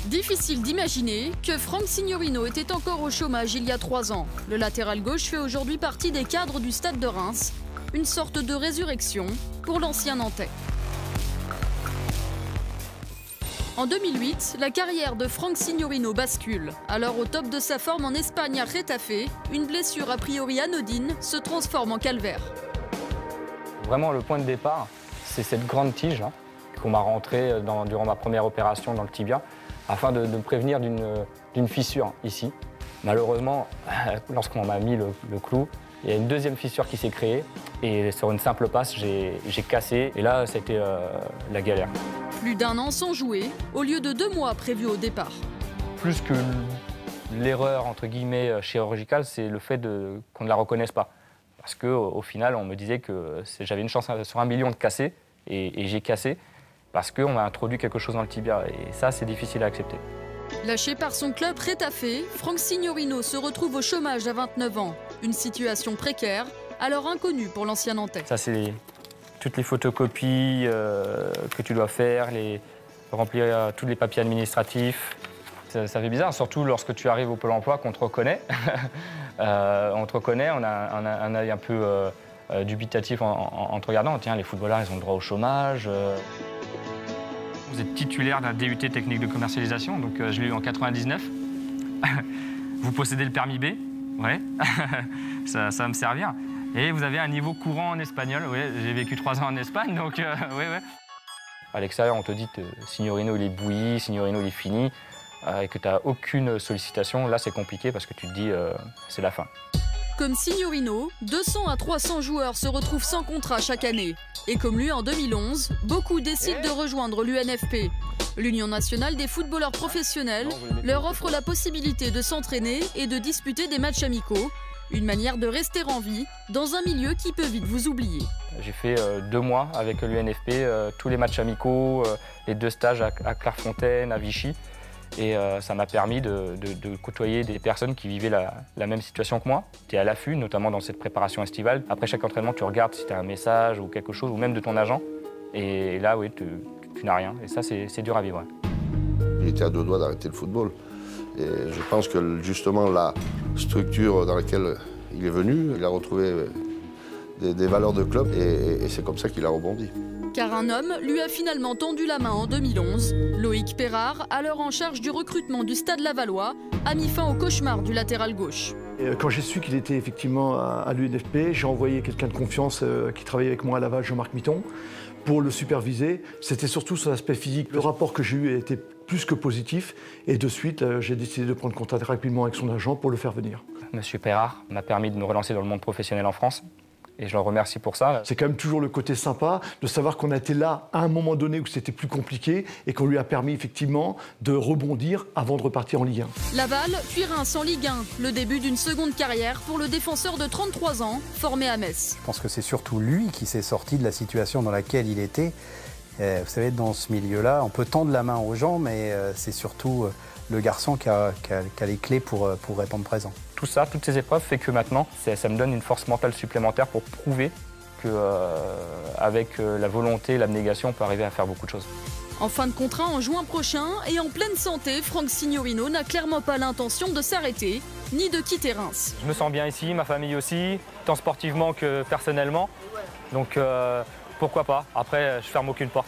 Difficile d'imaginer que Franck Signorino était encore au chômage il y a 3 ans. Le latéral gauche fait aujourd'hui partie des cadres du Stade de Reims, une sorte de résurrection pour l'ancien Nantais. En 2008, la carrière de Franck Signorino bascule. Alors au top de sa forme en Espagne à Getafe, une blessure a priori anodine se transforme en calvaire. Vraiment le point de départ, c'est cette grande tige là, qu'on m'a rentrée durant ma première opération dans le tibia, afin de me prévenir d'une fissure ici. Malheureusement, lorsqu'on m'a mis le clou, il y a une deuxième fissure qui s'est créée et sur une simple passe, j'ai cassé et là, c'était la galère. Plus d'1 an sans jouer, au lieu de 2 mois prévus au départ. Plus que l'erreur, entre guillemets, chirurgicale, c'est le fait qu'on ne la reconnaisse pas. Parce qu'au final, on me disait que j'avais une chance sur 1 million de casser et j'ai cassé parce qu'on m'a introduit quelque chose dans le tibia et ça, c'est difficile à accepter. Lâché par son club Getafe, Franck Signorino se retrouve au chômage à 29 ans. Une situation précaire, alors inconnue pour l'ancien Nantais. Ça, c'est toutes les photocopies que tu dois faire, remplir tous les papiers administratifs. Ça fait bizarre, surtout lorsque tu arrives au Pôle emploi, qu'on te reconnaît. On te reconnaît, on a un œil un peu dubitatif en te regardant. Tiens, les footballeurs, ils ont le droit au chômage. Vous êtes titulaire d'un DUT technique de commercialisation, donc je l'ai eu en 99. Vous possédez le permis B, ouais, ça va me servir. Et vous avez un niveau courant en espagnol, ouais, j'ai vécu 3 ans en Espagne, donc ouais. À l'extérieur, on te dit que Signorino, il est bouilli, Signorino, il est fini, et que tu n'as aucune sollicitation. Là, c'est compliqué parce que tu te dis, c'est la fin. Comme Signorino, 200 à 300 joueurs se retrouvent sans contrat chaque année. Et comme lui en 2011, beaucoup décident de rejoindre l'UNFP. L'Union nationale des footballeurs professionnels leur offre la possibilité de s'entraîner et de disputer des matchs amicaux. Une manière de rester en vie dans un milieu qui peut vite vous oublier. J'ai fait 2 mois avec l'UNFP, tous les matchs amicaux, les 2 stages à Clairefontaine, à Vichy. Et ça m'a permis de côtoyer des personnes qui vivaient la même situation que moi. Tu es à l'affût, notamment dans cette préparation estivale. Après chaque entraînement, tu regardes si tu as un message ou quelque chose, ou même de ton agent. Et là, oui, tu n'as rien. Et ça, c'est dur à vivre. Il était à 2 doigts d'arrêter le football. Et je pense que justement la structure dans laquelle il est venu, il a retrouvé des valeurs de club et c'est comme ça qu'il a rebondi. Car un homme lui a finalement tendu la main en 2011. Loïc Perrard, alors en charge du recrutement du Stade Lavallois, a mis fin au cauchemar du latéral gauche. Et quand j'ai su qu'il était effectivement à l'UNFP, j'ai envoyé quelqu'un de confiance qui travaillait avec moi à Laval, Jean-Marc Mitton, pour le superviser. C'était surtout son aspect physique. Le rapport que j'ai eu était plus que positif et de suite, j'ai décidé de prendre contact rapidement avec son agent pour le faire venir. Monsieur Perrard m'a permis de me relancer dans le monde professionnel en France. Et je le remercie pour ça. C'est quand même toujours le côté sympa de savoir qu'on a été là à un moment donné où c'était plus compliqué et qu'on lui a permis effectivement de rebondir avant de repartir en Ligue 1. Laval, puis Reims en Ligue 1. Le début d'une seconde carrière pour le défenseur de 33 ans, formé à Metz. Je pense que c'est surtout lui qui s'est sorti de la situation dans laquelle il était. Vous savez, dans ce milieu-là, on peut tendre la main aux gens, mais c'est surtout le garçon qui a les clés pour répondre présent. Tout ça, toutes ces épreuves, fait que maintenant, ça me donne une force mentale supplémentaire pour prouver qu'avec la volonté et l'abnégation, on peut arriver à faire beaucoup de choses. En fin de contrat en juin prochain et en pleine santé, Franck Signorino n'a clairement pas l'intention de s'arrêter ni de quitter Reims. Je me sens bien ici, ma famille aussi, tant sportivement que personnellement. Donc pourquoi pas. Après, je ferme aucune porte.